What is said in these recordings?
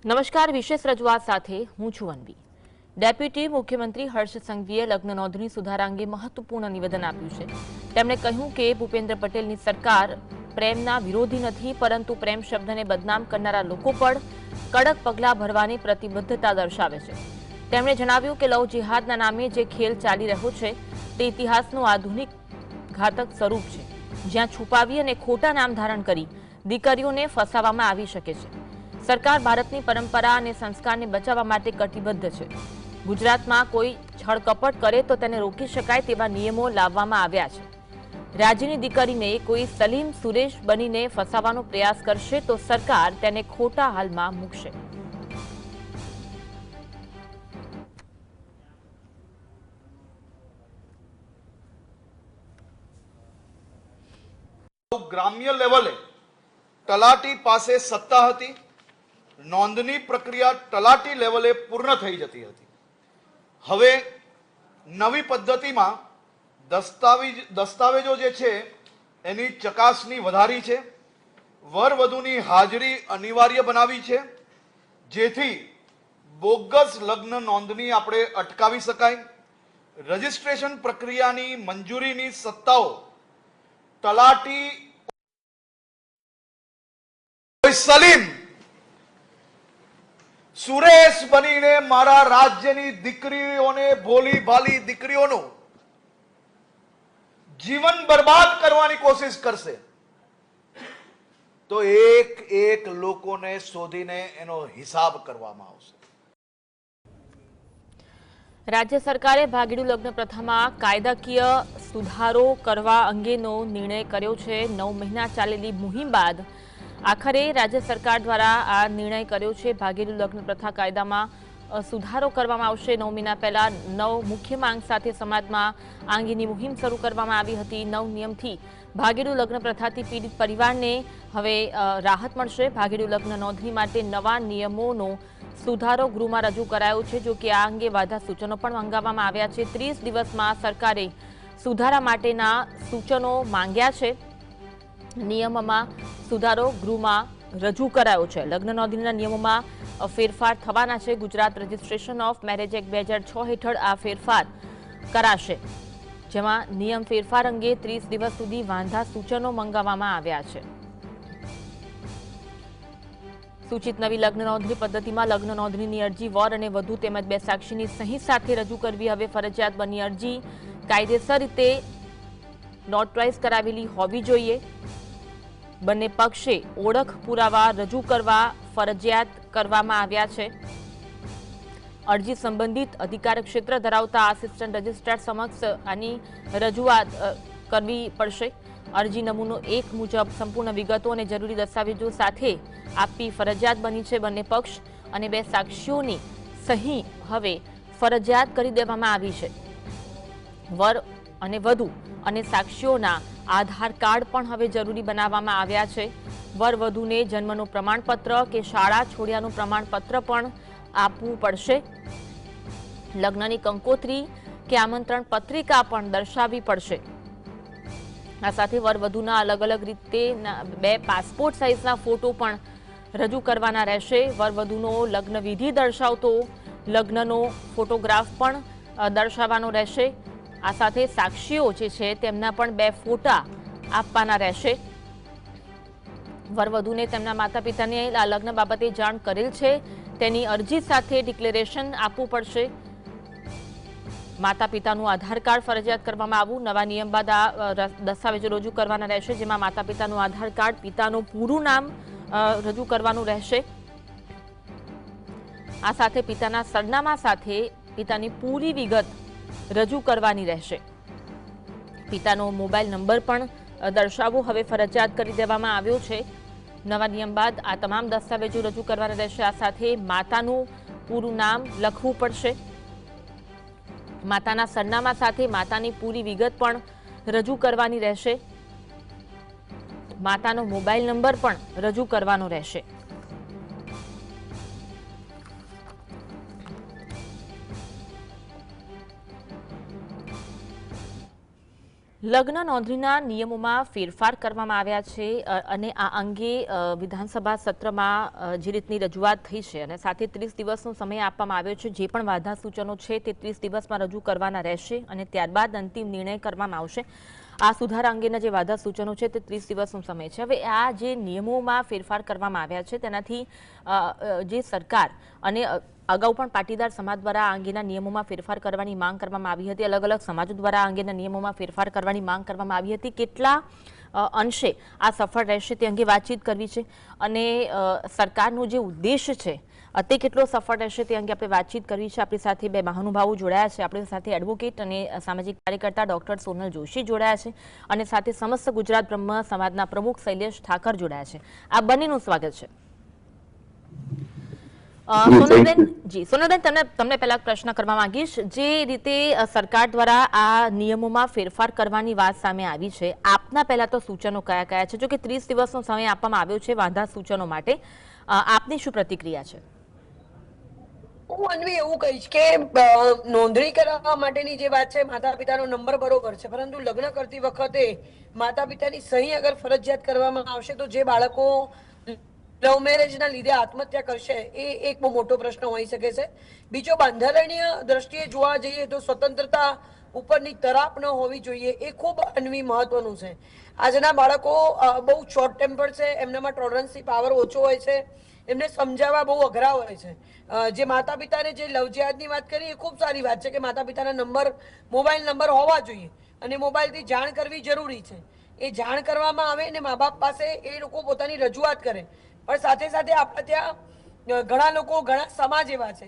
નમસ્કાર, વિશેષ રજૂઆત સાથે હું છું અન્વી। ડેપ્યુટી મુખ્યમંત્રી હર્ષ સંઘવીએ લગ્ન નોંધણી સુધારા અંગે મહત્વપૂર્ણ નિવેદન આપ્યું છે। તેમણે કહ્યું કે ભૂપેન્દ્ર પટેલની સરકાર પ્રેમના વિરોધી નથી, પરંતુ પ્રેમ શબ્દને બદનામ કરનારા લોકો પર કડક પગલાં ભરવાની પ્રતિબદ્ધતા દર્શાવે છે। તેમણે જણાવ્યું કે લવ જિહાદના નામે જે ખેલ ચાલી રહ્યો છે તે ઇતિહાસનું આધુનિક ઘાતક સ્વરૂપ છે, જ્યાં છુપાવી અને ખોટા નામ ધારણ કરી દીકરીઓને ફસાવવામાં આવી શકે છે। સરકાર ભારતની પરંપરા અને સંસ્કારને બચાવવા માટે કટિબદ્ધ છે। ગુજરાતમાં કોઈ છળકપટ કરે તો તેને રોકી શકાય તેવા નિયમો લાવવામાં આવ્યા છે। રાજ્યની દીકરીને કોઈ સલીમ સુરેશ બનીને ફસાવવાનો પ્રયાસ કરશે તો સરકાર તેને ખોટા હાલમાં મૂકશે। ગ્રામ્ય લેવલે તલાટી પાસે સત્તા હતી, નોંધણી પ્રક્રિયા તલાટી લેવલે પૂર્ણ થઈ જતી હતી। હવે નવી પદ્ધતિમાં દસ્તાવેજો જે છે એની ચકાસણી વધારી છે, વર વધુની હાજરી અનિવાર્ય બનાવી છે, જેથી બોગસ લગ્ન નોંધણી આપણે અટકાવી શકાય। રજિસ્ટ્રેશન પ્રક્રિયાની મંજૂરીની સત્તાઓ તલાટી સલીમ સુરેશ બનીને મારા રાજ્યની દીકરીઓને ભોલી ભાલી દીકરીઓનું જીવન બરબાદ કરવાની કોશિશ કરશે તો એક એક લોકોને શોધીને એનો હિસાબ કરવામાં આવશે। રાજ્ય સરકારે ભાગીડું લગ્ન પ્રથામાં કાયદાકીય સુધારો કરવા અંગેનો નિર્ણય કર્યો છે। 9 મહિના ચાલેલી મુહિમ બાદ આખરે રાજ્ય સરકાર દ્વારા આ નિર્ણય કર્યો છે। ભાગીડું લગ્ન પ્રથા કાયદામાં સુધારો કરવામાં આવશે। 9 મહિના પહેલા 9 મુખ્ય માંગ સાથે સમાજમાં આ અંગેની મુહિમ શરૂ કરવામાં આવી હતી। 9 નિયમથી ભાગીડું લગ્ન પ્રથાથી પીડિત પરિવારને હવે રાહત મળશે। ભાગીડું લગ્ન નોંધણી માટે નવા નિયમોનો સુધારો ગૃહમાં રજૂ કરાયો છે। જો કે આ અંગે વાધા સૂચનો પણ મંગાવવામાં આવ્યા છે। 30 દિવસમાં સરકારે સુધારા માટેના સૂચનો માંગ્યા છે। નિયમમાં સુધારો ગૃહમાં રજૂ કરાયો છે। લગ્ન નોંધણીના નિયમોમાં ફેરફાર થવાના છે। Gujarat registration of marriage act 2006 હેઠળ આ ફેરફાર કરાશે, જેમાં નિયમ ફેરફાર અંગે 30 દિવસ સુધી વાંધા સૂચનો મંગાવવામાં આવ્યા છે। સૂચિત નવી લગ્ન નોંધણી પદ્ધતિમાં લગ્ન નોંધણીની અરજી વર અને વધુ તેમજ બે સાક્ષીની સહી સાથે રજૂ કરવી હવે ફરજિયાત બની। અરજી કાયદેસર રીતે નોટરાઇઝ કરાવેલી હોવી જોઈએ। બંને પક્ષે ઓળખ પુરાવા રજૂ કરવા ફરજિયાત કરવામાં આવ્યા છે। અરજી સંબંધિત અધિકાર ક્ષેત્ર ધરાવતા આસિસ્ટન્ટ રજિસ્ટ્રાર સમક્ષ આની રજૂઆત કરવી પડશે। અરજી નમૂનો 1 મુજબ સંપૂર્ણ વિગતો અને જરૂરી દસ્તાવેજો સાથે આપવી ફરજિયાત બની છે। બંને પક્ષ અને બે સાક્ષીઓની સહી હવે ફરજિયાત કરી દેવામાં આવી છે। વર અને વધુ અને સાક્ષીઓના આધાર કાર્ડ પણ હવે જરૂરી બનાવવામાં આવ્યા છે। વર વધુને જન્મનું પ્રમાણપત્ર કે શાળા છોડ્યાનું પ્રમાણપત્ર પણ આપવું પડશે। લગ્નની કંકોત્રી કે આમંત્રણ પત્રિકા પણ દર્શાવવી પડશે। આ સાથે વર વધુના અલગ અલગ રીતે બે પાસપોર્ટ સાઇઝના ફોટો પણ રજૂ કરવાના રહેશે। વર વધુનો લગ્ન વિધિ દર્શાવતો લગ્નનો ફોટોગ્રાફ પણ દર્શાવવાનો રહેશે। આ સાથે સાક્ષીઓ જે છે તેમના પણ 2 ફોટા આપવાના રહેશે। વરવધુને તેમના માતા પિતાને આ લગ્ન બાબતે જાણ કરેલ છે તેની અરજી સાથે ડિક્લેરેશન આપવું પડશે। માતા પિતાનું આધાર કાર્ડ ફરજિયાત કરવામાં આવ્યું। નવા નિયમ બાદ આ દસ્તાવેજો રજૂ કરવાના રહેશે, જેમાં માતા પિતાનું આધાર કાર્ડ, પિતાનું પૂરું નામ રજૂ કરવાનું રહેશે। આ સાથે પિતાના સરનામા સાથે પિતાની પૂરી વિગત રજૂ કરવાની રહેશે। પિતાનો મોબાઈલ નંબર પણ દર્શાવવો હવે ફરજિયાત કરી દેવામાં આવ્યો છે। નવા નિયમ બાદ આ તમામ દસ્તાવેજો રજૂ કરવાના રહેશે। આ સાથે માતાનું પૂરું નામ લખવું પડશે। માતાના સરનામા સાથે માતાની પૂરી વિગત પણ રજૂ કરવાની રહેશે। માતાનો મોબાઈલ નંબર પણ રજૂ કરવાનો રહેશે। લગ્ન નોંધણીના નિયમોમાં ફેરફાર કરવામાં આવ્યા છે અને આ અંગે વિધાનસભા સત્રમાં જે રીતની રજૂઆત થઈ છે અને સાથે 30 દિવસનો સમય આપવામાં આવ્યો છે. જે પણ વાધા સૂચનો છે તે 30 દિવસમાં રજૂ કરવાના રહેશે અને ત્યારબાદ અંતિમ નિર્ણય કરવામાં આવશે. આ સુધારા અંગેના જે વાધા સૂચનો છે તે 30 દિવસનો સમય છે. હવે આ જે નિયમોમાં ફેરફાર કરવામાં આવ્યા છે તેનાથી જે સરકાર અને અગાઉ પણ પાટીદાર સમાજ દ્વારા આ અંગેના નિયમોમાં ફેરફાર કરવાની માંગ કરવામાં આવી હતી. અલગ અલગ સમાજો દ્વારા આ અંગેના નિયમોમાં ફેરફાર કરવાની માંગ કરવામાં આવી હતી. કેટલા અંશે આ સફળ રહેશે તે અંગે વાતચીત કરવી છે અને સરકારનો જે ઉદ્દેશ છે તે કેટલો સફળ રહેશે તે અંગે આપણે વાતચીત કરવી છે. આપણી સાથે બે મહાનુભાવો જોડાયા છે. આપણી સાથે એડવોકેટ અને સામાજિક કાર્યકર્તા ડોક્ટર સોનલ જોશી જોડાયા છે અને સાથે સમસ્ત ગુજરાત બ્રહ્મ સમાજના પ્રમુખ શૈલેષ ઠાકર જોડાયા છે. આ બંનેનું સ્વાગત છે. સોનલબેન, તમને પહેલા પ્રશ્ન કરવા માંગીશ. જે રીતે સરકાર દ્વારા આ નિયમોમાં ફેરફાર કરવાની વાત સામે આવી છે, આપના પહેલા તો સૂચનો કયા કયા છે? જો કે 30 દિવસનો સમય આપવામાં આવ્યો છે વાંધા સૂચનો માટે, આપની શું પ્રતિક્રિયા છે? હું અન્વી એવું કહીશ કે નોંધણી કરાવવા માટેની જે વાત છે, માતા પિતાનો નંબર બરોબર છે, પરંતુ લગ્ન કરતી વખતે માતા પિતાની સહી અગર ફરજિયાત કરવામાં આવશે તો જે બાળકો લવ મેરેજ ના લીધે આત્મહત્યા કરશે એ એક બહુ મોટો પ્રશ્ન હોઈ શકે છે. બીજો, બંધારણીય દ્રષ્ટિએ જોવા જઈએ તો સ્વતંત્રતા ઉપરની તરાપ ન હોવી જોઈએ, એ ખૂબ અન્વી મહત્વનું છે. આજના બાળકો બહુ શોર્ટ ટેમ્પર છે, એમનામાં ટોલરન્સની પાવર ઓછો હોય છે, એમને સમજાવવા બહુ અઘરા હોય છે. જે માતા પિતાને જે લવ જેહાદની વાત કરી એ ખૂબ સારી વાત છે કે માતા પિતાના નંબર, મોબાઈલ નંબર હોવા જોઈએ અને મોબાઈલથી જાણ કરવી જરૂરી છે. એ જાણ કરવામાં આવે ને મા બાપ પાસે એ લોકો પોતાની રજૂઆત કરે. પણ સાથે સાથે આપણે ત્યાં ઘણા લોકો, ઘણા સમાજ એવા છે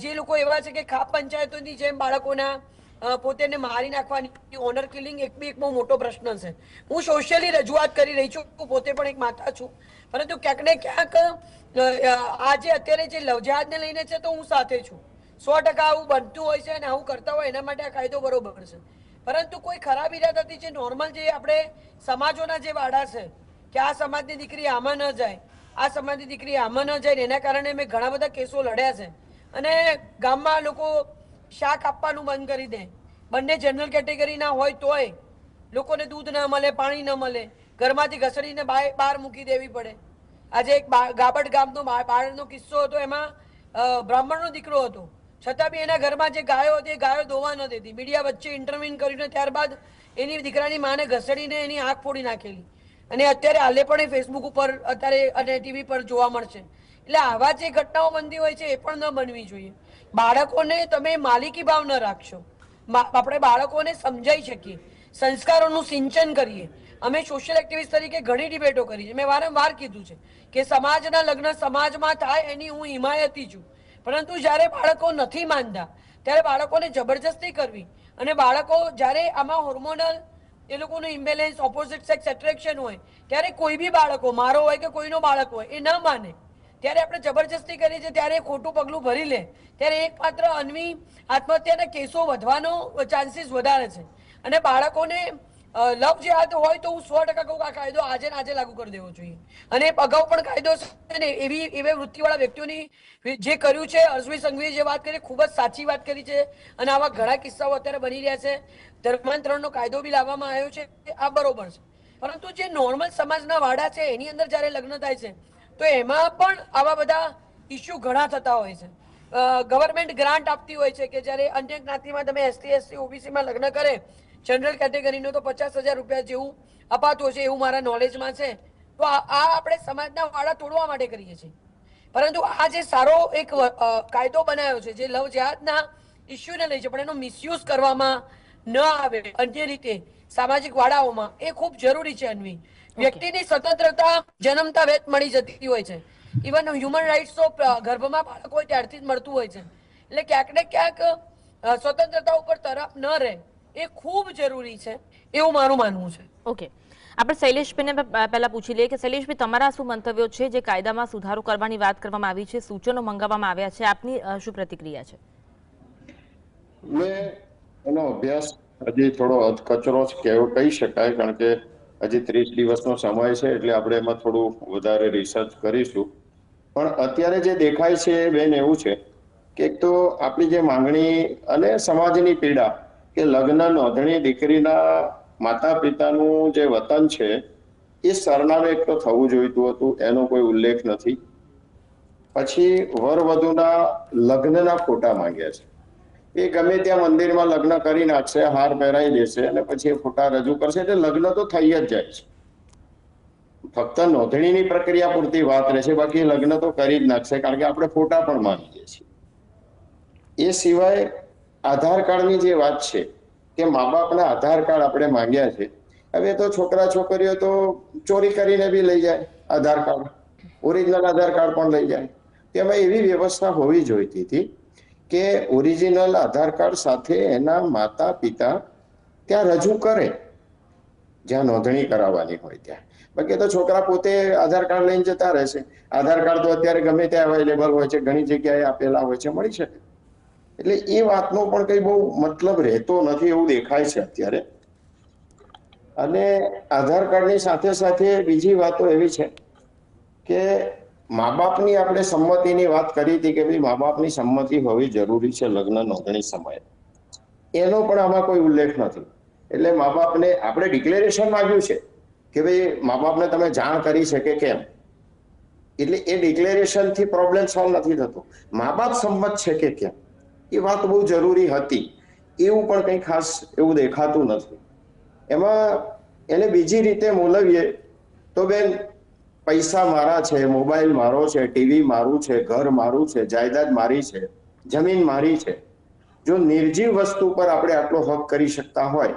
જે લોકો એવા છે કે ખાપ પંચાયતોની જેમ બાળકોના પોતેને મારી નાખવાની ઓનર કિલિંગ એક બહુ મોટો પ્રશ્ન છે. હું સોશિયલી રજૂઆત કરી રહી છું, હું પોતે પણ એક માતા છું, પરંતુ ક્યાંક ને ક્યાંક આજે અત્યારે જે લવજેહાદને લઈને છે તો હું સાથે છું. 100% આવું બનતું હોય છે અને આવું કરતા હોય એના માટે આ કાયદો બરોબર છે. પરંતુ કોઈ ખરાબ ઈરાદાથી જે નોર્મલ જે આપણે સમાજોના જે વાડા છે કે આ સમાજની દીકરી આમાં ન જાય, આ સમાજની દીકરી આમાં ન જાય, એના કારણે મેં ઘણા બધા કેસો લડ્યા છે. અને ગામમાં લોકો શાક આપવાનું બંધ કરી દે, બંને જનરલ કેટેગરીના હોય તોય લોકોને દૂધ ન મળે, પાણી ન મળે, ઘરમાંથી ઘસડીને બહાર મૂકી દેવી પડે. આજે એક ગાબડ ગામનો બાળનો કિસ્સો હતો, એમાં બ્રાહ્મણનો દીકરો હતો, છતાં બી એના ઘરમાં જે ગાયો હતી એ ગાયો દોવા ન દેતી. મીડિયા વચ્ચે ઇન્ટરવ્યુ કરીને ત્યારબાદ એની દીકરાની માને ઘસડીને એની આંખ ફોડી નાખેલી. અને અત્યારે હાલે પણ એ ફેસબુક ઉપર અત્યારે અને ટીવી પર જોવા મળશે. એટલે આવા જે ઘટનાઓ બનતી હોય છે એ પણ ન બનવી જોઈએ. બાળકોને તમે માલિકી ભાવ ન રાખશો. આપણે બાળકોને સમજાઈ શકીએ, સંસ્કારોનું સિંચન કરીએ. અમે સોશિયલ એક્ટિવિસ્ટ તરીકે ઘણી ડિબેટો કરી છે. મેં વારંવાર કીધું છે કે સમાજના લગ્ન સમાજમાં થાય એની હું હિમાયતી છું, પરંતુ જ્યારે બાળકો નથી માનતા ત્યારે બાળકોને જબરજસ્તી કરવી અને બાળકો જ્યારે આમાં હોર્મોનલ એ લોકોનું ઇમ્બેલેન્સ, ઓપોઝિટ સેક્સ એટ્રેક્શન હોય ત્યારે કોઈ બી બાળકો, મારો હોય કે કોઈનો બાળક હોય, એ ન માને ત્યારે આપણે જબરજસ્તી કરીએ છીએ, ત્યારે ખોટું પગલું ભરી લે, ત્યારે એકમાત્ર અન્વી આત્મહત્યાના કેસો વધવાનો ચાન્સીસ વધારે છે. અને બાળકોને લવ જેહાદ હોય તો હું 100% કહું આ કાયદો આજે ને આજે લાગુ કરી દેવો જોઈએ. અને અગાઉ પણ કાયદો છે ને એવી વૃત્તિવાળા વ્યક્તિઓની જે કર્યું છે, અર્શવી સંઘવીએ જે વાત કરી ખૂબ જ સાચી વાત કરી છે અને આવા ઘણા કિસ્સાઓ અત્યારે બની રહ્યા છે. ધર્માંતરણનો કાયદો બી લાવવામાં આવ્યો છે, આ બરોબર છે. પરંતુ જે નોર્મલ સમાજના વાડા છે એની અંદર જ્યારે લગ્ન થાય છે તો એમાં પણ આવા બધા ઇસ્યુ ઘણા થતા હોય છે. ગવર્મેન્ટ ગ્રાન્ટ આપતી હોય છે કે જ્યારે અન્ય જ્ઞાતિમાં તમે ST SC OBC માં લગ્ન કરે જનરલ કેટેગરીનો તો 50,000 રૂપિયા જેવું અપાતું હશે એવું મારા નોલેજમાં છે. તો આ આપણે સમાજના વાડા તોડવા માટે કરીએ છીએ. પરંતુ આ જે સારો એક કાયદો બનાવ્યો છે જે લવ જેહાદના ઇસ્યુને લઈ છે પણ એનો મિસયુઝ કરવામાં ન આવે અન્ય રીતે સામાજિક વાડાઓમાં, એ ખૂબ જરૂરી છે. અન્વી, વ્યક્તિની સ્વતંત્રતા જન્મતા વેત મળી જતી હોય છે. ઇવન હ્યુમન રાઇટ્સ તો ગર્ભમાં બાળક હોય ત્યારથી જ મળતું હોય છે. એટલે ક્યાંક ને ક્યાંક સ્વતંત્રતા ઉપર તરફ ન રહે એ ખૂબ જરૂરી છે એવું મારું માનવું છે. ઓકે, આપણે શૈલેષભાઈને પહેલા પૂછી લઈએ કે શૈલેષભાઈ, તમારા શું મંતવ્યો છે? જે કાયદામાં સુધારો કરવાની વાત કરવામાં આવી છે, સૂચનો મંગાવવામાં આવ્યા છે, આપની શું પ્રતિક્રિયા છે? મેં એનો અભ્યાસ હજી થોડો અધકચરો કહી શકાય, કારણ કે હજી 30 દિવસનો સમય છે એટલે આપણે એમાં થોડું વધારે રિસર્ચ કરીશું. પણ અત્યારે જે દેખાય છે બેન એવું છે કે એક તો આપણી જે માંગણી અને સમાજની પીડા કે લગ્ન નોંધણી દીકરીના માતા પિતાનું જે વતન છે એ સરનામે એક તો થવું જોઈતું હતું, એનો કોઈ ઉલ્લેખ નથી. પછી વર વધુના લગ્નના ફોટા માંગ્યા છે. એ ગમે ત્યાં મંદિરમાં લગ્ન કરી નાખશે, હાર પહેરાઈ દેશે અને પછી એ ફોટા રજૂ કરશે, એટલે લગ્ન તો થઈ જ જાય છે. ફક્ત નોંધણીની પ્રક્રિયા પૂરતી વાત રહેશે, બાકી લગ્ન તો કરી જ નાખશે, કારણ કે આપણે ફોટા પણ માંગીએ છીએ. એ સિવાય આધાર કાર્ડની જે વાત છે કે મા બાપના આધાર કાર્ડ આપણે માંગ્યા છે. હવે તો છોકરા છોકરીઓ તો ચોરી કરીને બી લઈ જાય આધાર કાર્ડ, ઓરિજિનલ આધાર કાર્ડ પણ લઈ જાય. તેમાં એવી વ્યવસ્થા હોવી જોઈતી હતી કે ઓરિજિનલ આધાર કાર્ડ સાથે એના માતા પિતા ત્યાં રજૂ કરે જ્યાં નોંધણી કરાવવાની હોય ત્યાં. બાકી તો છોકરા પોતે આધાર કાર્ડ લઈને જતા રહેશે. આધાર કાર્ડ તો અત્યારે ગમે ત્યાં અવેલેબલ હોય છે, ઘણી જગ્યાએ આપેલા હોય છે, મળી શકે. એટલે એ વાતનો પણ કઈ બહુ મતલબ રહેતો નથી એવું દેખાય છે અત્યારે. અને આધાર કાર્ડની સાથે સાથે બીજી વાતો એવી છે કે મા બાપની આપણે સંમતિની વાત કરી હતી કે ભાઈ મા બાપની સંમતિ હોવી જરૂરી છે લગ્ન નોંધણી સમયે. એનો પણ આમાં કોઈ ઉલ્લેખ નથી. એટલે મા બાપને આપણે ડિક્લેરેશન માંગ્યું છે કે ભાઈ મા બાપને તમે જાણ કરી છે કે કેમ. એટલે એ ડિક્લેરેશન થી પ્રોબ્લેમ સોલ્વ નથી થતો. મા બાપ સંમત છે કે કેમ એ વાત બહુ જરૂરી હતી. એવું પણ કંઈ ખાસ એવું દેખાતું નથી. એમાં એને બીજી રીતે મૂલવીએ તો બેન, પૈસા મારા છે, મોબાઈલ મારો છે, ટીવી મારું છે, ઘર મારું છે, જાયદાદ મારી છે, જમીન મારી છે. જો નિર્જીવ વસ્તુ પર આપણે આટલો હક કરી શકતા હોય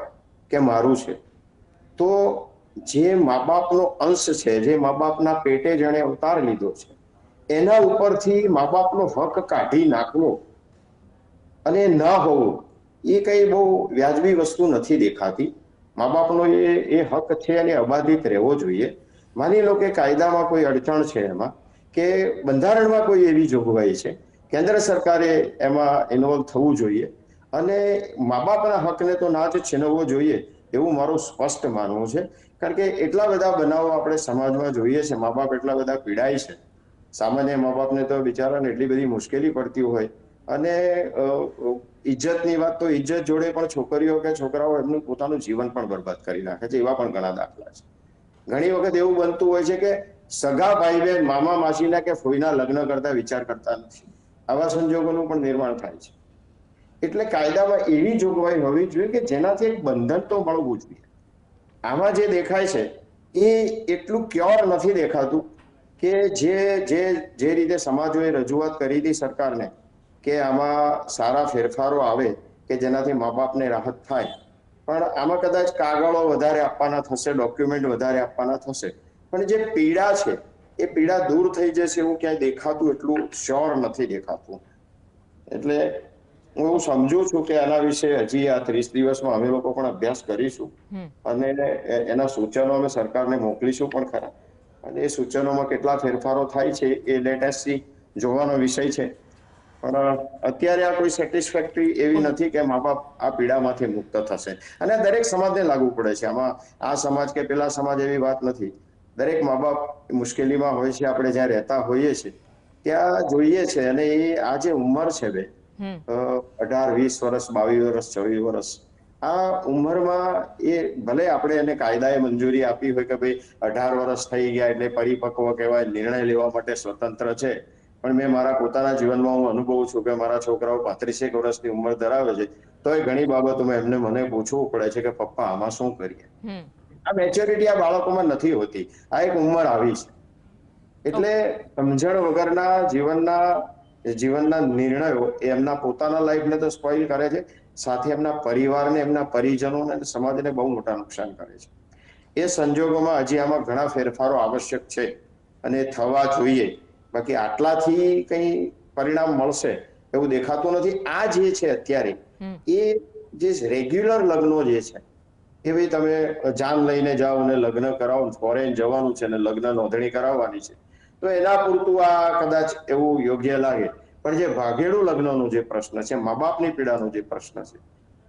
કે મારું છે, તો જે મા બાપનો અંશ છે, જે મા બાપના પેટે જેણે અવતાર લીધો છે, એના ઉપરથી મા બાપનો હક કાઢી નાખવો અને ન હોવું એ કઈ બહુ વ્યાજબી વસ્તુ નથી દેખાતી. મા બાપનો એ હક છે અને અબાધિત રહેવો જોઈએ. માની લો કે કાયદામાં કોઈ અડચણ છે એમાં, કે બંધારણમાં કોઈ એવી જોગવાઈ છે, કેન્દ્ર સરકારે એમાં ઇન્વોલ્વ થવું જોઈએ અને મા બાપના હકને તો ના જ છીનવવો જોઈએ એવું મારું સ્પષ્ટ માનવું છે. કારણ કે એટલા બધા બનાવો આપણે સમાજમાં જોઈએ છે, મા બાપ એટલા બધા પીડાય છે. સામાન્ય મા બાપને તો બિચારાને એટલી બધી મુશ્કેલી પડતી હોય. અને ઇજ્જતની વાત તો ઇજ્જત જોડે પણ છોકરીઓ કે છોકરાઓ એમનું પોતાનું જીવન પણ બરબાદ કરી નાખે છે. એવા પણ ઘણા દાખલા છે. ઘણી વખત એવું બનતું હોય છે કે સગા ભાઈ બહેન મામા માસીના કે ફોઈના લગ્ન કરતા વિચાર કરતા નથી. આવા સંજોગોનું પણ નિર્માણ થાય છે. એટલે કાયદામાં એવી જોગવાઈ હોવી જોઈએ કે જેનાથી એક બંધન તો મળવું જોઈએ. આમાં જે દેખાય છે એ એટલું ક્યોર નથી દેખાતું કે જે રીતે સમાજોએ રજૂઆત કરી હતી સરકારને કે આમાં સારા ફેરફારો આવે કે જેનાથી મા બાપને રાહત થાય. પણ આમાં કદાચ કાગળો વધારે આપવાના થશે, ડોક્યુમેન્ટ વધારે આપવાના થશે, પણ જે પીડા છે એ પીડા દૂર થઈ જશે એવું ક્યાંય દેખાતું એટલું શ્યોર નથી દેખાતું. એટલે હું એવું સમજુ છું કે આના વિશે હજી આ 30 દિવસમાં અમે લોકો પણ અભ્યાસ કરીશું અને એના સૂચનો અમે સરકારને મોકલીશું પણ ખરા. અને એ સૂચનોમાં કેટલા ફેરફારો થાય છે એ લેટેસ્ટ જોવાનો વિષય છે. પણ અત્યારે આ કોઈ સેટિસ્ફેક્ટરી એવી નથી કે મા બાપ આ પીડામાંથી મુક્ત થશે. અને દરેક સમાજને લાગુ પડે છે. આમાં આ સમાજ કે પેલા સમાજ એવી વાત નથી. દરેક મા બાપ મુશ્કેલીમાં હોય છે. આપણે જ્યાં રહેતા હોઈએ છીએ ત્યાં જોઈએ છે. અને એ આ જે ઉંમર છે બે 18, 20 વર્ષ, 22 વર્ષ, 24 વર્ષ, આ ઉંમરમાં એ ભલે આપણે એને કાયદાએ મંજૂરી આપી હોય કે ભાઈ 18 વર્ષ થઈ ગયા એટલે પરિપક્વ કહેવાય, નિર્ણય લેવા માટે સ્વતંત્ર છે. પણ મેં મારા પોતાના જીવનમાં હું અનુભવું છું કે મારા છોકરાઓ 35 વર્ષની ઉંમર ધરાવે છે તો એ ઘણી બાબતોમાં મને પૂછવું પડે છે કે પપ્પા આમાં શું કરીએ. આ મેચ્યોરિટી આ બાળકોમાં નથી હોતી. આ એક ઉંમર આવી છે. એટલે સમજણ વગરના જીવનના નિર્ણયો એમના પોતાના લાઈફને તો સ્પોઇલ કરે છે, સાથે એમના પરિવારને, એમના પરિજનોને અને સમાજને બહુ મોટા નુકસાન કરે છે. એ સંજોગોમાં હજી આમાં ઘણા ફેરફારો આવશ્યક છે અને થવા જોઈએ. બાકી આટલાથી કંઈ પરિણામ મળશે એવું દેખાતું નથી. આ જે છે અત્યારે એ જે રેગ્યુલર લગ્નો જે છે કે ભાઈ તમે જાન લઈને જાઓ અને લગ્ન કરાવો, ફોરેન જવાનું છે અને લગ્ન નોંધણી કરાવવાની છે, તો એના પૂરતું આ કદાચ એવું યોગ્ય લાગે. પણ જે ભાગેડું લગ્નનો જે પ્રશ્ન છે, મા બાપની પીડાનો જે પ્રશ્ન છે,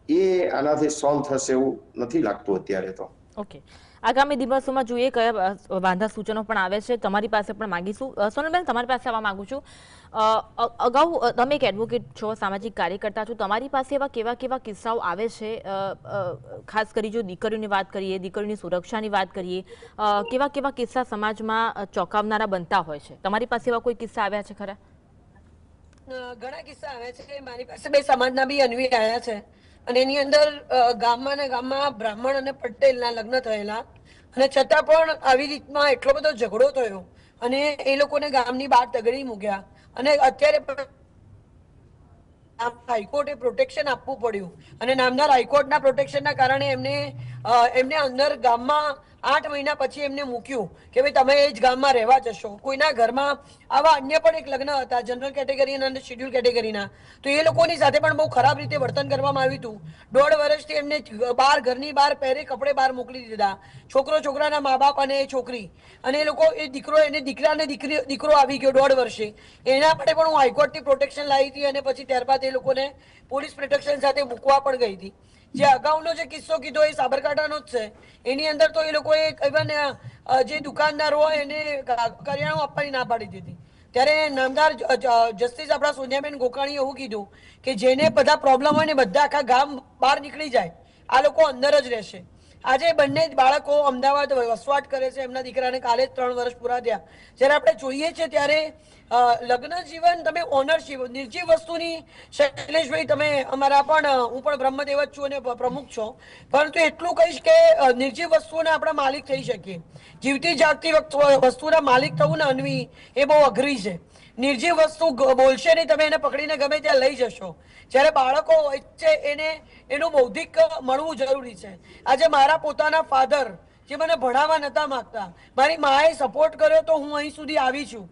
એ આનાથી સોલ્વ થશે એવું નથી લાગતું અત્યારે તો. ઓકે, આગામી દિવસોમાં જોઈએ કયા વાંધા સૂચનો પણ આવે છે, તમારી પાસે પણ માંગીશું. સોનલબેન, તમારી પાસે આવવા માંગુ છું. અગાઉ તમે એક એડવોકેટ છો, સામાજિક કાર્યકર્તા છો, તમારી પાસે એવા કેવા કેવા કિસ્સાઓ આવે છે, ખાસ કરી જો દીકરીઓની વાત કરીએ, દીકરીઓની સુરક્ષાની વાત કરીએ, કેવા કેવા કિસ્સા સમાજમાં ચોંકાવનારા બનતા હોય છે? તમારી પાસે એવા કોઈ કિસ્સા આવ્યા છે ખરા? ઘણા કિસ્સા આવે છે. મારી પાસે બે સમાજના બી અન્વી આવ્યા છે અને એની અંદર ગામમાં ને ગામમાં બ્રાહ્મણ અને પટેલના લગ્ન થયેલા અને છતાં પણ આવી રીતના એટલો બધો ઝઘડો થયો અને એ લોકોને ગામની બહાર તગડી મૂક્યા અને અત્યારે હાઈકોર્ટે પ્રોટેક્શન આપવું પડ્યું અને નામદાર હાઈકોર્ટના પ્રોટેક્શનના કારણે એમને અંદર ગામમાં 8 મહિના પછી એમને મૂક્યું કે ભાઈ તમે એ જ ગામમાં રહેવા જશો. કોઈના ઘરમાં આવા અન્ય પણ એક લગ્ન હતા જનરલ કેટેગરીના અને શેડ્યુલ કેટેગરીના, તો એ લોકોની સાથે પણ બહુ ખરાબ રીતે વર્તન કરવામાં આવ્યું હતું. 1.5 વર્ષથી એમને ઘરની બહાર પહેરે કપડે બહાર મોકલી દીધા, છોકરાના મા બાપ અને એ છોકરી અને એ લોકો એ દીકરો એને દીકરો આવી ગયો 1.5 વર્ષે. એના માટે પણ હું હાઈકોર્ટની પ્રોટેક્શન લાવી હતી અને પછી ત્યારબાદ એ લોકોને પોલીસ પ્રોટેક્શન સાથે મૂકવા પણ ગઈ હતી. જે અગાઉનો જે કિસ્સો કીધો એ સાબરકાંઠાનો જ છે. એની અંદર તો એ લોકોએ ઇવન જે દુકાનદાર હોય એને કરિયાણું આપવાની ના પાડી દીધી. ત્યારે નામદાર જસ્ટિસ આપણા સોનિયાબેન ગોકાણીએ એવું કીધું કે જેને બધા પ્રોબ્લેમ હોય ને બધા આખા ગામ બહાર નીકળી જાય, આ લોકો અંદર જ રહેશે. આજે બંને બાળકો અમદાવાદ વસવાટ કરે છે. એમના દીકરાને કાલે જ 3 વર્ષ પૂરા થયા. જ્યારે આપણે જોઈએ છે ત્યારે લગ્ન જીવન તમે ઓનરશીપ નિર્જીવ વસ્તુની, શૈલેષભાઈ તમે અમારા પણ હું પણ બ્રહ્મદેવ જ છું અને પ્રમુખ છો, પરંતુ એટલું કહીશ કે નિર્જીવ વસ્તુઓના આપણે માલિક થઈ શકીએ. જીવતી જાગતી વસ્તુના માલિક થવું ને અન્વી એ બહુ અઘરી છે. નિર્જીવ વસ્તુ બોલશે નહીં, તમે એને પકડીને ગમે ત્યાં લઈ જશો. જ્યારે બાળકો હોય છે એને એનું બૌદ્ધિક મળવું જરૂરી છે. આજે મારા પોતાના ફાધર જે મને ભણાવવા નતા માંગતા, મારી માએ સપોર્ટ કર્યો તો હું અહીં સુધી આવી છું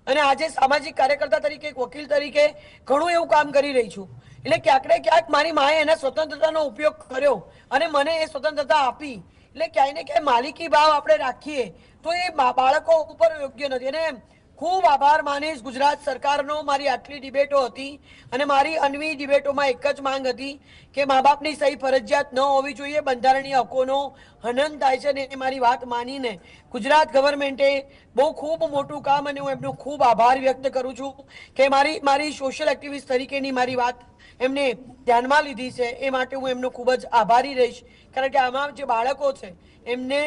અને આજે સામાજિક કાર્યકર્તા તરીકે, એક વકીલ તરીકે ઘણું એવું કામ કરી રહી છું. એટલે ક્યાંક ને ક્યાંક મારી માએ એના સ્વતંત્રતાનો ઉપયોગ કર્યો અને મને એ સ્વતંત્રતા આપી. એટલે ક્યાંય ને ક્યાંય માલિકી ભાવ આપણે રાખીએ તો એ બાળકો ઉપર યોગ્ય નથી. અને ખૂબ આભાર માનીશ ગુજરાત સરકારનો. મારી આટલી ડિબેટો હતી અને મારી અન્વી ડિબેટોમાં એક જ માંગ હતી કે મા બાપની સહી ફરજિયાત ન હોવી જોઈએ. બંધારણીય હકોનો હનન થાય છે ને એ મારી વાત માનીને ગુજરાત ગવર્મેન્ટે બહુ ખૂબ મોટું કામ અને હું એમનો ખૂબ આભાર વ્યક્ત કરું છું કે મારી સોશિયલ એક્ટિવિસ્ટ તરીકેની મારી વાત એમને ધ્યાનમાં લીધી છે. એ માટે હું એમનો ખૂબ જ આભારી રહીશ. કારણ કે આમાં જે બાળકો છે એમને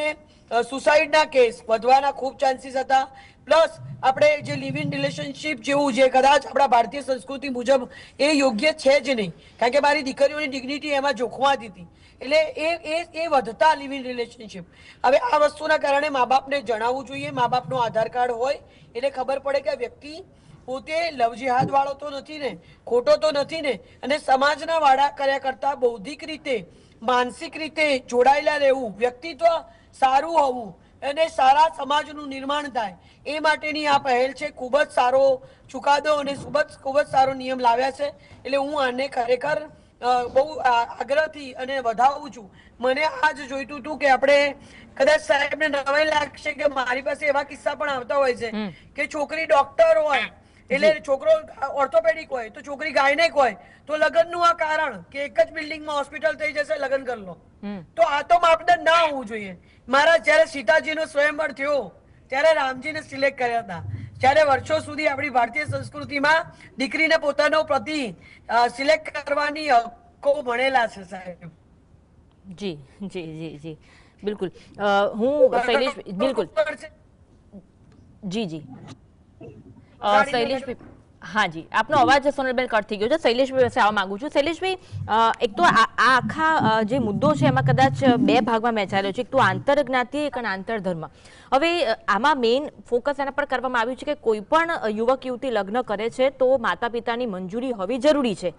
સુસાઇડના કેસ વધવાના ખૂબ ચાન્સીસ હતા. પ્લસ આપણે જે લિવ ઇન રિલેશનશીપ જેવું જે કદાચ આપણા ભારતીય સંસ્કૃતિ મુજબ એ યોગ્ય છે જ નહીં, કારણ કે મારી દીકરીઓની ડિગ્નિટી એમાં જોખવાતી હતી. એટલે એ વધતા લિવ ઇન રિલેશનશીપ. હવે આ વસ્તુના કારણે મા બાપને જણાવવું જોઈએ. મા બાપનો આધાર કાર્ડ હોય એટલે ખબર પડે કે વ્યક્તિ પોતે લવ જેહાદ વાળો તો નથી ને, ખોટો તો નથી ને, અને સમાજના વાડા કર્યા કરતા બૌદ્ધિક રીતે, માનસિક રીતે જોડાયેલા રહેવું, વ્યક્તિત્વ સારું હોવું અને સારા સમાજનું નિર્માણ થાય એ માટેની આ પહેલ છે. ખૂબ જ સારો ચુકાદો અને ખૂબ જ સારો નિયમ લાવ્યા છે. એટલે હું આને ખરેખર બહુ આગ્રહથી અને વધાવું છું. મને આજ જોઈતું હતું કે આપણે કદાચ સાહેબને નવાઈ લાગશે કે મારી પાસે એવા કિસ્સા પણ આવતા હોય છે કે છોકરી ડોક્ટર હોય એટલે છોકરો ઓર્થોપેડિક હોય તો છોકરી ગાયનેક હોય તો લગ્નનું આ કારણ કે એક જ બિલ્ડિંગમાં હોસ્પિટલ થઈ જશે, લગ્ન કરી લો. તો આ તો માપદંડ ના હોવું જોઈએ. મારા જયારે સીતાજીનો સ્વયંવર થયો ત્યારે રામજીને સિલેક્ટ કર્યા હતા. જ્યારે વર્ષો સુધી આપણી ભારતીય સંસ્કૃતિમાં દીકરીને પોતાનો પતિ સિલેક્ટ કરવાની હકો મળેલા છે સાહેબ. જી જી જી જી બિલકુલ. હું શૈલેષ બિલકુલ જી જી શૈલેષભાઈ, હા જી, આપનો અવાજ સોનલબેન કટ થઈ ગયો છે. શૈલેષભાઈ પાસે આવવા માંગુ છું. શૈલેષભાઈ, એક તો આ આખા જે મુદ્દો છે એમાં કદાચ 2 ભાગમાં વહેંચાયેલો છે. એક તો આંતરજ્ઞાતિ, એક આંતરધર્મ. હવે આમાં મેઇન ફોકસ એના પર કરવામાં આવ્યું છે કે કોઈ પણ યુવક યુવતી લગ્ન કરે છે તો માતા પિતાની મંજૂરી હોવી જરૂરી છે.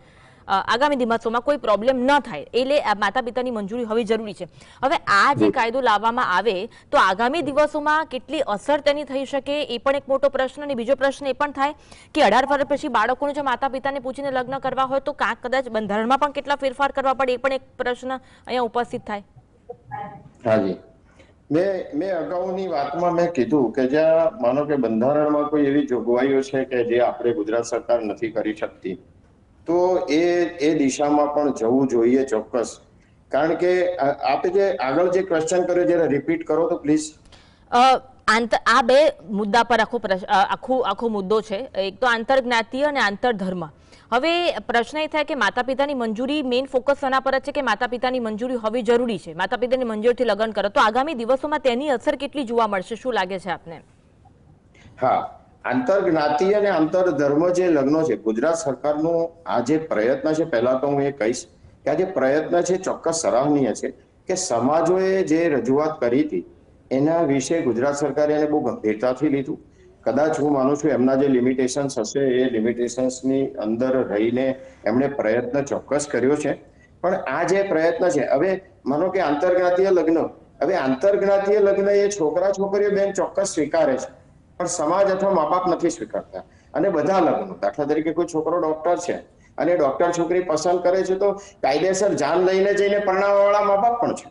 આગામી દિવસોમાં કોઈ પ્રોબ્લેમ ન થાય એટલે માતા પિતાની મંજૂરી હોવી જરૂરી છે. હવે આ જે કાયદો લાવવામાં આવે તો આગામી દિવસોમાં કેટલી અસર તેની થઈ શકે એ પણ એક મોટો પ્રશ્ન. અને બીજો પ્રશ્ન એ પણ થાય કે 18 વર્ષ પછી બાળકોને જો માતા પિતાને પૂછીને લગ્ન કરવા હોય તો કાંક કદાચ બંધારણમાં પણ કેટલા ફેરફાર કરવા પડે એ પણ એક પ્રશ્ન અહીંયા ઉપસ્થિત થાય. હાજી, મેં અગાઉની વાતમાં મેં કીધું કે જ્યાં માનો કે બંધારણમાં કોઈ એવી જોગવાઈઓ છે કે જે આપણે ગુજરાત સરકાર નથી કરી શકતી તો એ દિશામાં પણ જવું જોઈએ ચોક્કસ. કારણ કે આપે જે આગળ જે ક્વેશ્ચન કર્યો જરા રિપીટ કરો તો પ્લીઝ. આ બે મુદ્દા પર આખો મુદ્દો છે. એક તો આંતરજ્ઞાતીય અને આંતરધર્મ. હવે પ્રશ્ન એ થાય કે માતા પિતાની મંજૂરી, મેઇન ફોકસ આના પર જ છે કે માતા પિતાની મંજૂરી હોવી જરૂરી છે. માતા પિતાની મંજૂરીથી લગ્ન કરો તો આગામી દિવસોમાં તેની અસર કેટલી જોવા મળશે, શું લાગે છે આપને? હા, આંતરજ્ઞાતીય અને આંતરધર્મ જે લગ્નો છે, ગુજરાત સરકારનો આ જે પ્રયત્ન છે, પહેલા તો હું એ કહીશ કે આ જે પ્રયત્ન છે ચોક્કસ સરાહનીય છે કે સમાજોએ જે રજૂઆત કરી હતી એના વિશે ગુજરાત સરકારે એને બહુ ગંભીરતાથી લીધું. કદાચ હું માનું છું એમના જે લિમિટેશન્સ હશે એ લિમિટેશન્સની અંદર રહીને એમણે પ્રયત્ન ચોક્કસ કર્યો છે. પણ આ જે પ્રયત્ન છે, હવે માનો કે આંતરજ્ઞાતીય લગ્ન, હવે આંતરજ્ઞાતીય લગ્ન એ છોકરા છોકરીઓ બેન ચોક્કસ સ્વીકારે છે, પણ સમાજ અથવા મા બાપ નથી સ્વીકારતા. અને બધા લગ્નો, દાખલા તરીકે કોઈ છોકરો ડોક્ટર છે અને ડોક્ટર છોકરી પસંદ કરે છે તો કાયદેસર જાન લઈને જઈને પરણાવવા વાળા મા બાપ પણ છે.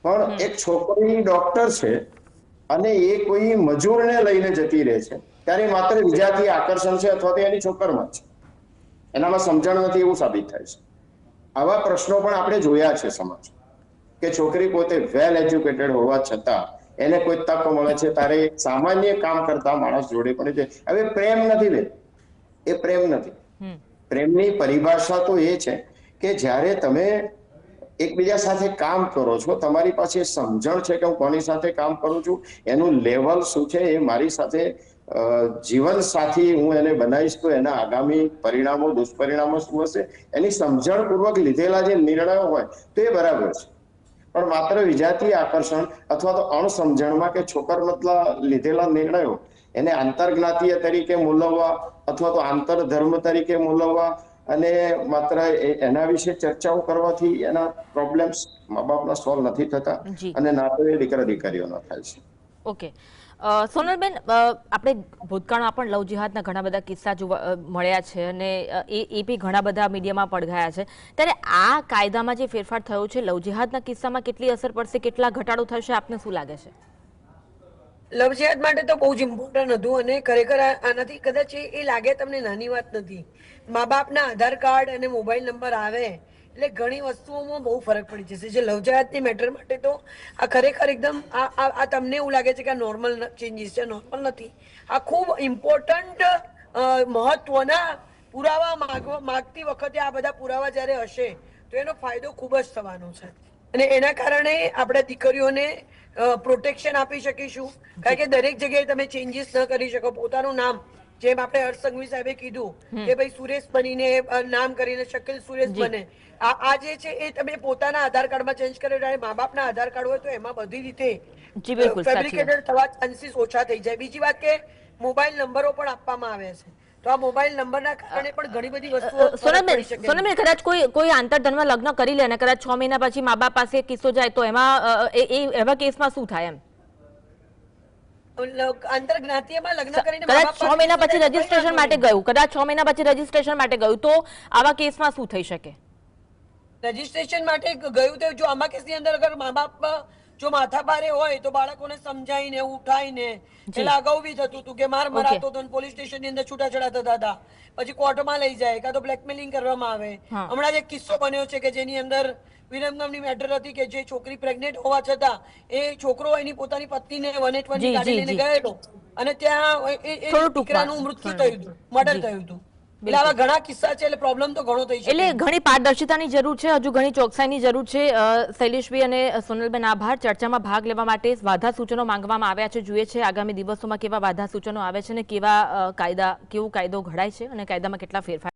પણ એક છોકરી ડોક્ટર છે અને એ કોઈ મજૂરને લઈને જતી રહે છે ત્યારે માત્ર વિજાતીય આકર્ષણ છે અથવા તો એની છોકરમાં છે, એનામાં સમજણ નથી એવું સાબિત થાય છે. આવા પ્રશ્નો પણ આપણે જોયા છે સમાજ, કે છોકરી પોતે વેલ એજ્યુકેટેડ હોવા છતાં એને કોઈ તક મળે છે ત્યારે સામાન્ય કામ કરતા માણસ જોડે પણ છે. હવે પ્રેમ નથી લે, એ પ્રેમ નથી. પ્રેમની પરિભાષા તો એ છે કે જ્યારે તમે એકબીજા સાથે કામ કરો છો, તમારી પાસે સમજણ છે કે હું કોની સાથે કામ કરું છું, એનું લેવલ શું છે, એ મારી સાથે જીવન સાથી હું એને બનાવીશ તો એના આગામી પરિણામો દુષ્પરિણામો શું હશે, એની સમજણપૂર્વક લીધેલા જે નિર્ણયો હોય તો એ બરાબર છે. પણ માત્ર વિજાતીય આકર્ષણ અથવા તો અણસમજણમાં કે છોકરમતલા લીધેલા નિર્ણયો એને આંતરજ્ઞાતીય તરીકે મૂલવવા અથવા તો આંતરધર્મ તરીકે મૂલવવા અને માત્ર એના વિશે ચર્ચાઓ કરવાથી એના પ્રોબ્લેમ્સ મા બાપના સોલ્વ નથી થતા અને ના તો એ દીકરા દીકરીઓના થાય છે. ઓકે સોનલબેન, આપણે ભૂતકાળમાં પણ લવ જિહાદના ઘણા બધા કિસ્સા મળ્યા છે અને એ બી ઘણા બધા મીડિયામાં પડઘાયા છે. ત્યારે આ કાયદામાં જે ફેરફાર થયો છે, લવ જિહાદના કિસ્સામાં કેટલી અસર પડશે, કેટલા ઘટાડો થશે, આપને શું લાગે છે? લવ જિહાદ માટે તો બહુ જ ઇમ્પોર્ટન્ટ હતું અને ખરેખર આનાથી કદાચ એ લાગે તમને નાની વાત નથી. મા બાપના આધાર કાર્ડ અને મોબાઈલ નંબર આવે એટલે ઘણી વસ્તુઓમાં બહુ ફરક પડી જશે. જે લવ જિહાદની મેટર માટે તો આ ખરેખર એકદમ આ તમને એવું લાગે છે કે આ નોર્મલ ચેન્જીસ છે, નોર્મલ નથી. આ ખૂબ ઇમ્પોર્ટન્ટ મહત્વના પુરાવા માગતી વખતે આ બધા પુરાવા જ્યારે હશે તો એનો ફાયદો ખૂબ જ થવાનો છે અને એના કારણે આપણે દીકરીઓને પ્રોટેક્શન આપી શકીશું. કારણ કે દરેક જગ્યાએ તમે ચેન્જીસ ન કરી શકો. પોતાનું નામ, જેમ આપણે હર્ષ સંઘવી સાહેબે કીધું કે ભાઈ સુરેશ બનીને નામ કરીને શકીલ સુરેશ બને, આ જે છે એ તમે પોતાના આધાર કાર્ડમાં ચેન્જ કરે, મા બાપના આધાર કાર્ડ હોય તો એમાં બધી રીતે ફેબ્રિકેટેડ થવા ચાન્સીસ ઓછા થઈ જાય. બીજી વાત કે મોબાઈલ નંબરો પણ આપવામાં આવે છે તો આ મોબાઈલ નંબરના કારણે પણ ઘણી બધી વસ્તુઓ. સોનલબેન, કદાચ કોઈ આંતરધર્મ લગ્ન કરી લે અને કદાચ 6 મહિના પછી મા બાપ પાસે કિસ્સો જાય તો એવા કેસમાં શું થાય? એમ આંતરજ્ઞાતીયમાં લગ્ન કરીને કદાચ 6 મહિના પછી રજીસ્ટ્રેશન માટે ગયું, કદાચ 6 મહિના પછી રજીસ્ટ્રેશન માટે ગયું તો આવા કેસમાં શું થઈ શકે? રજીસ્ટ્રેશન માટે ગયું તો જો આમાં કેસની અંદર અગર મા બાપ જો માથા ભારે હોય તો બાળકોને સમજાઈને ઉઠાઈને, એટલે અગાઉ બી થતું હતું કે માર મરાતો હતો, પોલીસ સ્ટેશન ની અંદર છૂટાછેડા થતા હતા, પછી કોર્ટમાં લઈ જાય કાં તો બ્લેકમેલિંગ કરવામાં આવે. હમણાં જ એક કિસ્સો બન્યો છે કે જેની અંદર વિરમગામની મેટર હતી કે જે છોકરી પ્રેગ્નેન્ટ હોવા છતાં એ છોકરો એની પોતાની પત્નીને 181 ની ગાડી લઈને ગયેલો અને ત્યાં એ દીકરાનું મૃત્યુ થયું હતું, મર્ડર થયું હતું. એટલે આવા ઘણા કિસ્સા છે, એટલે પ્રોબ્લેમ તો ઘણો થઈ શકે. એટલે ઘણી પારદર્શિતાની જરૂર છે, હજુ ઘણી ચોકસાઈની જરૂર છે. શૈલેષભાઈ અને સોનલબેન, આભાર. ચર્ચામાં ભાગ લેવા માટે વાધા સૂચનો માંગવામાં આવ્યા છે. જોઈએ છે આગામી દિવસોમાં કેવા વાધા સૂચનો આવે છે અને કેવો કાયદો ઘડાય છે અને કાયદામાં કેટલા ફેરફાર